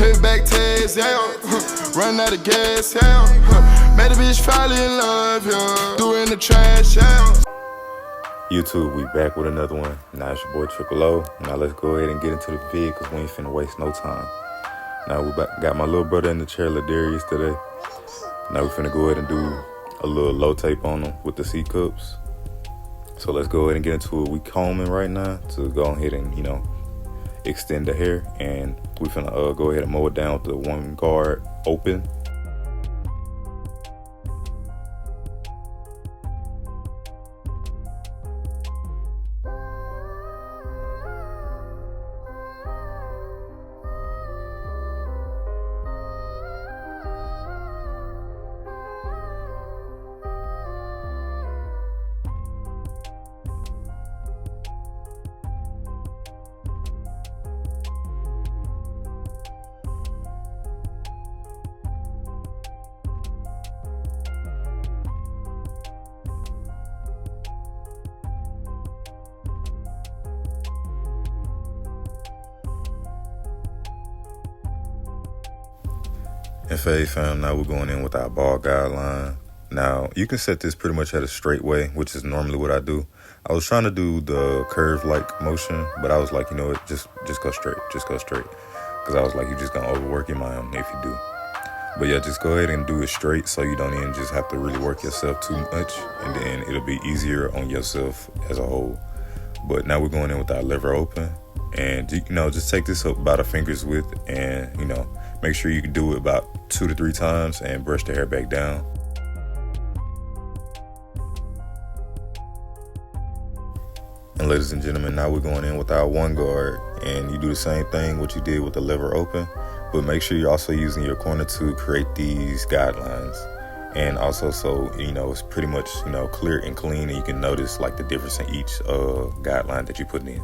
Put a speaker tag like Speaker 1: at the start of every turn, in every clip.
Speaker 1: Payback tags, yeah. Running out of gas, yeah. Made a bitch fall in love, yeah. Doing the trash, yeah.
Speaker 2: YouTube, we back with another one. Now it's your boy Triiipleooo. Now let's go ahead and get into the vid because we ain't finna waste no time. Now we got my little brother in the chair, Ladarius, today. Now we finna go ahead and do a little low tape on him with the C cups. So let's go ahead and get into it. We combing right now to go ahead and, extend the hair. And we finna go ahead and mow it down with the one guard open. And fam, now we're going in with our ball guideline. Now, you can set this pretty much at a straight way, which is normally what I do. I was trying to do the curve-like motion, but I was like, you know what, just go straight, Because I was like, you're just going to overwork your mind if you do. But yeah, just go ahead and do it straight so you don't even just have to really work yourself too much. And then it'll be easier on yourself as a whole. But now we're going in with our lever open. And, just take this up about a finger's width and, make sure you can do it about 2 to 3 times and brush the hair back down. And ladies and gentlemen, now we're going in with our one guard, and you do the same thing what you did with the lever open, but make sure you're also using your corner to create these guidelines. And also so, it's pretty much, clear and clean, and you can notice like the difference in each guideline that you're putting in.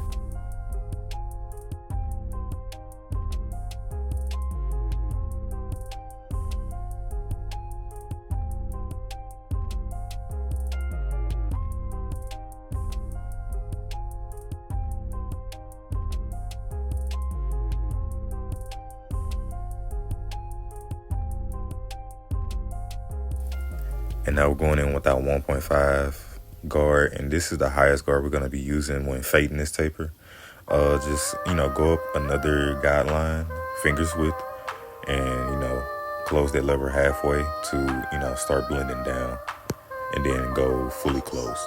Speaker 2: And now we're going in with our 1.5 guard, and this is the highest guard we're going to be using when fading this taper. Just, go up another guideline, fingers width, and, close that lever halfway to, start blending down, and then go fully close.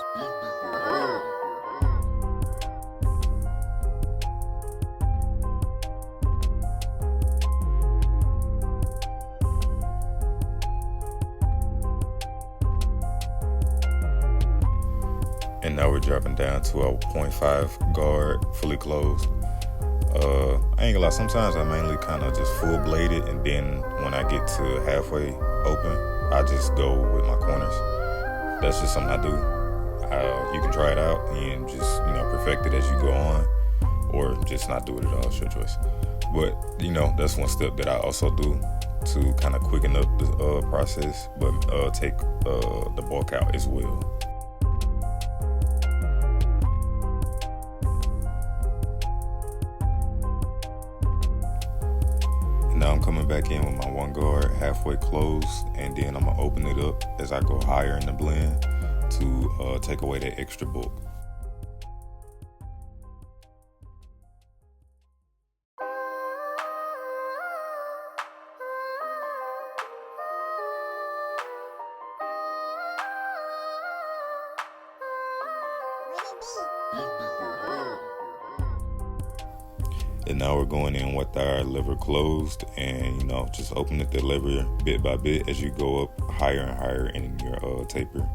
Speaker 2: And now we're dropping down to a 0.5 guard, fully closed. I ain't gonna lie, sometimes I mainly kind of just full blade it, and then when I get to halfway open, I just go with my corners. That's just something I do. You can try it out and just, perfect it as you go on, or just not do it at all, it's your choice. But, that's one step that I also do to kind of quicken up the process, but take the bulk out as well. Now I'm coming back in with my one guard halfway closed, and then I'm gonna open it up as I go higher in the blend to take away that extra bulk. And now we're going in with our lever closed, and just opening the lever bit by bit as you go up higher and higher in your taper.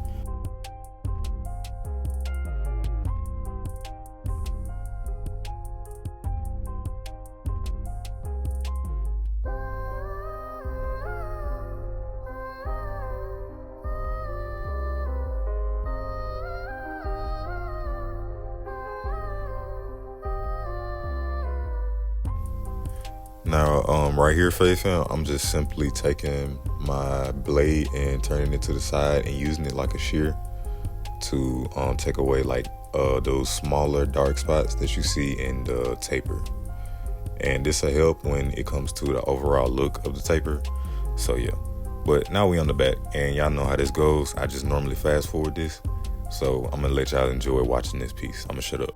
Speaker 2: Now, right here, fam, I'm just simply taking my blade and turning it to the side and using it like a shear to take away like those smaller dark spots that you see in the taper. And this will help when it comes to the overall look of the taper. So yeah, but now we on the back, and y'all know how this goes. I just normally fast forward this. So I'm gonna let y'all enjoy watching this piece. I'm gonna shut up.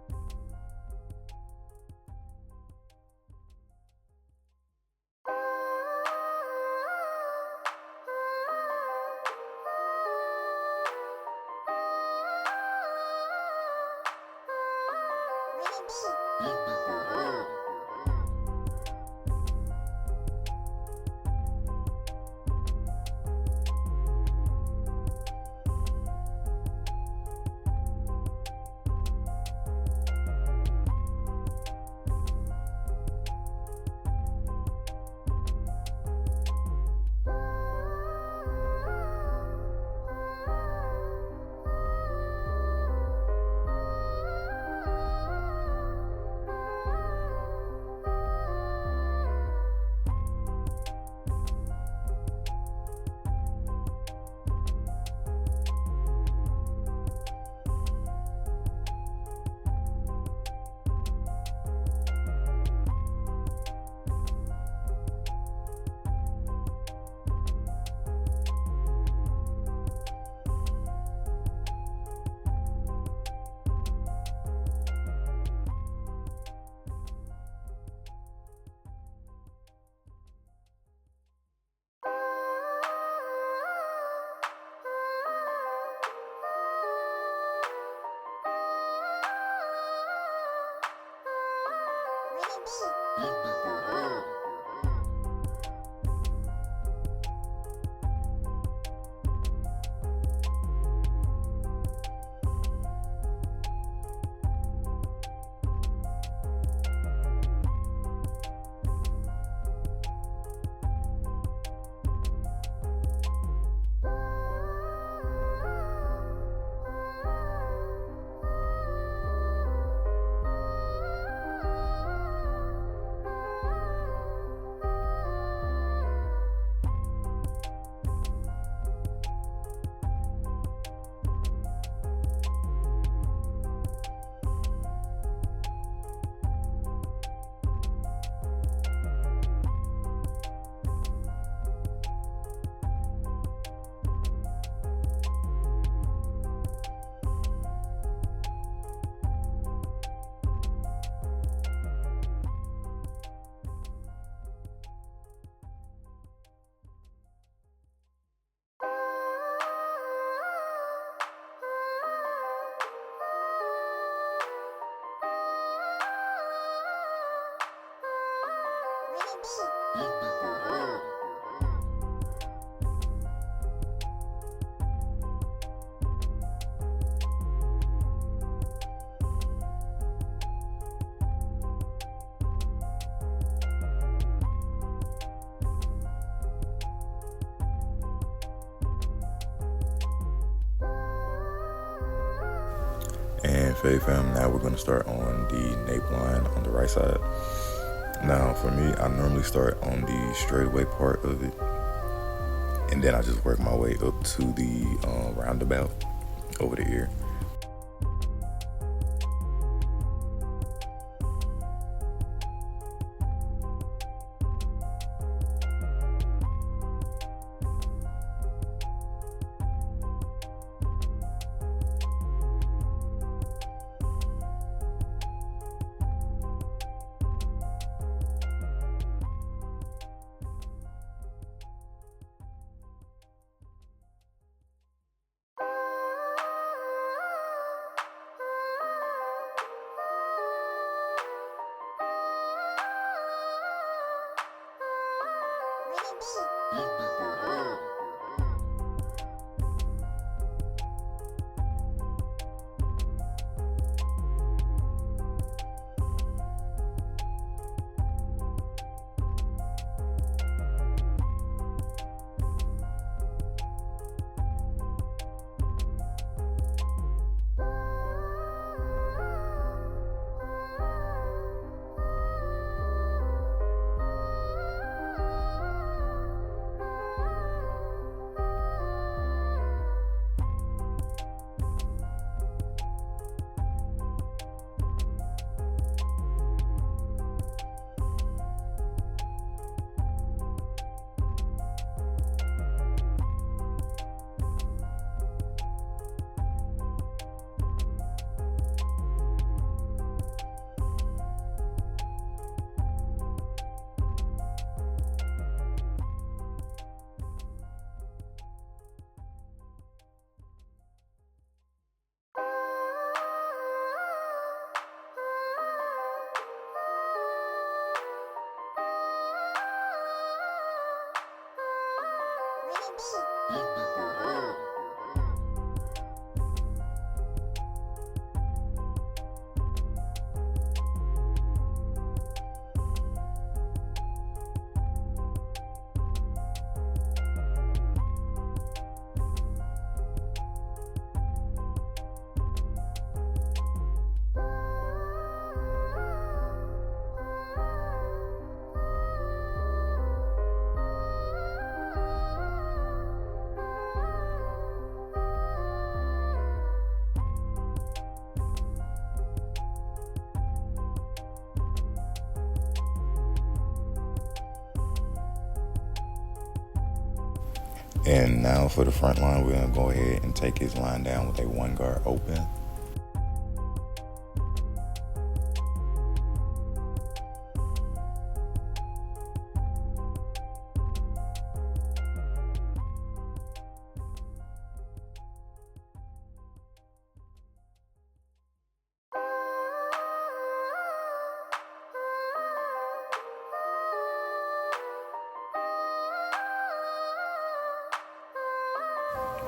Speaker 2: And Faye fam, now we're gonna start on the nape line on the right side. Now for me, I normally start on the straightaway part of it, and then I just work my way up to the roundabout over the ear. And now for the front line, we're gonna go ahead and take his line down with a one guard open.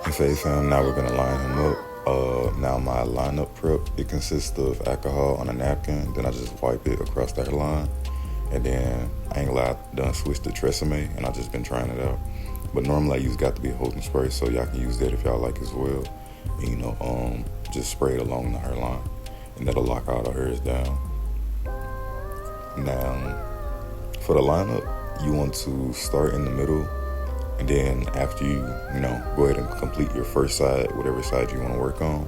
Speaker 2: And say fam, now we're gonna line him up. Now my lineup prep, it consists of alcohol on a napkin, then I just wipe it across the hairline. And then I ain't gonna lie, I done switched to Triiipleooo and I just been trying it out. But normally I use got to be holding spray, so y'all can use that if y'all like as well. And, just spray it along the hairline and that'll lock all the hairs down. Now, for the lineup, you want to start in the middle. And then after you go ahead and complete your first side, whatever side you want to work on.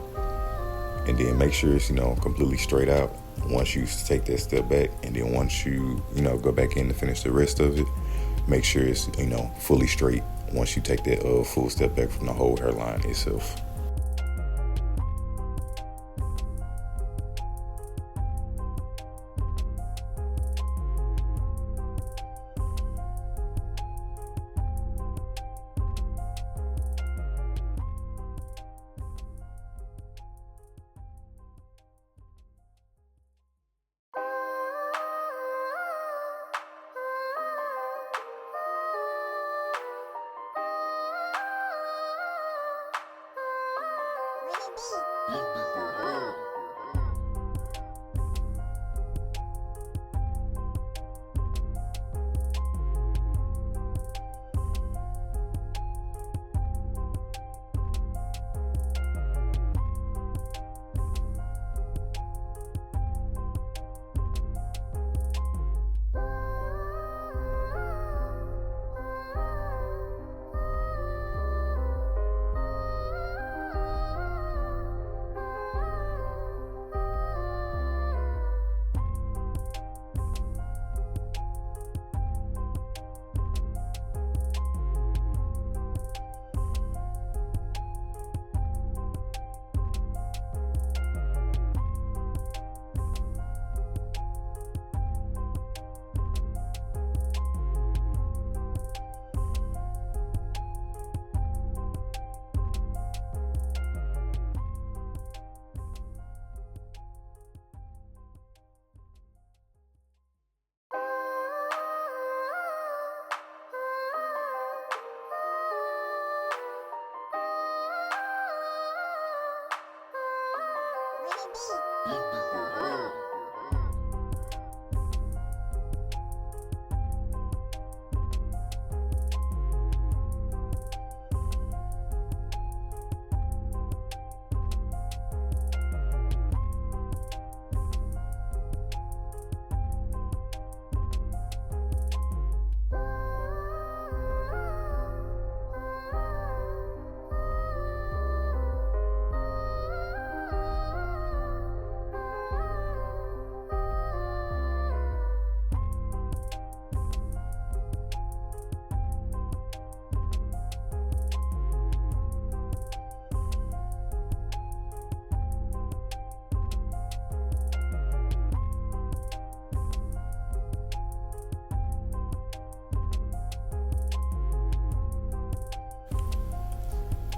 Speaker 2: And then make sure it's, completely straight out once you take that step back. And then once you, go back in to finish the rest of it, make sure it's, fully straight once you take that full step back from the whole hairline itself.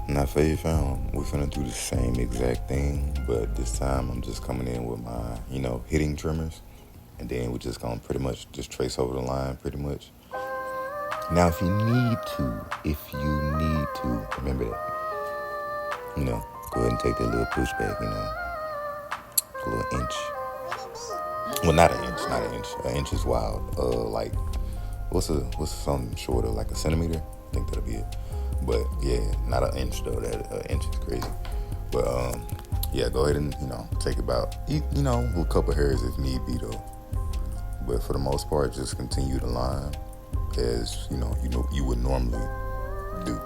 Speaker 2: Now for you fam, we're finna do the same exact thing, but this time I'm just coming in with my, hitting trimmers. And then we're just gonna pretty much just trace over the line pretty much. Now, if you need to, remember that. Go ahead and take that little pushback, a little inch. Well, not an inch. An inch is wild. Like, what's something shorter, like a centimeter? I think that'll be it. But yeah, not an inch though. That inch is crazy. But yeah, go ahead and take about a couple hairs if need be though. But for the most part, just continue the line as you would normally do.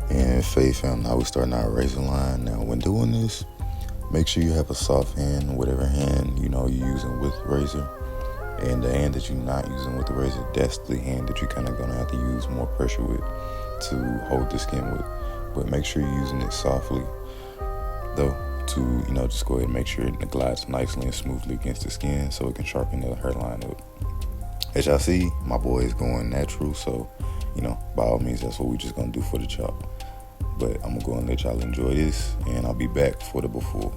Speaker 2: And Faith fam, now we starting our razor line. Now when doing this, make sure you have a soft hand, whatever hand you're using with the razor. And the hand that you're not using with the razor, that's the hand that you're kind of gonna have to use more pressure with to hold the skin with. But make sure you're using it softly though, to just go ahead and make sure it glides nicely and smoothly against the skin so it can sharpen the hairline up. As y'all see, my boy is going natural, so by all means, that's what we just gonna do for the chop. But I'm gonna go and let y'all enjoy this, and I'll be back for the before.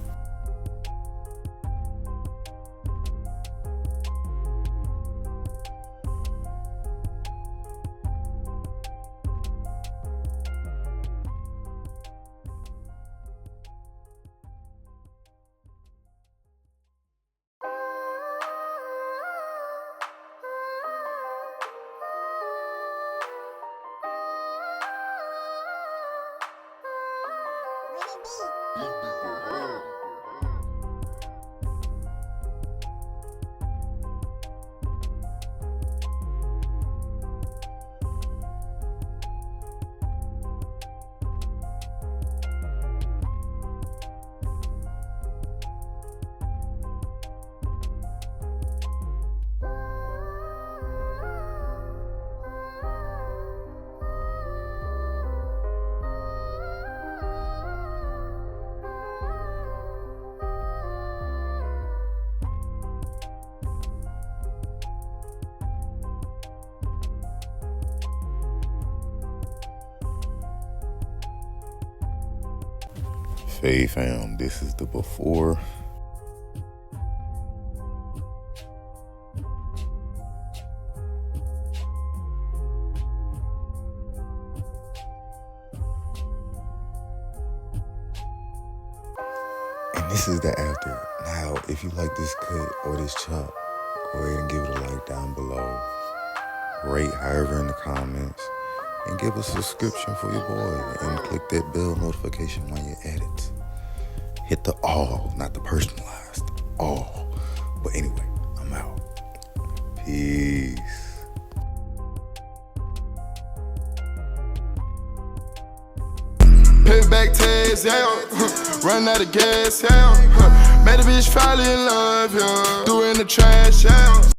Speaker 2: Hey fam, this is the before. And this is the after. Now, if you like this cut or this chop, go ahead and give it a like down below. Rate however in the comments. And give a subscription for your boy. And click that bell notification while you're at it. Hit the all, not the personalized. All. But anyway, I'm out. Peace.
Speaker 1: Payback tags, yeah. Run out of gas, yeah. Made a bitch fall in love, yeah. Doing the trash, yeah.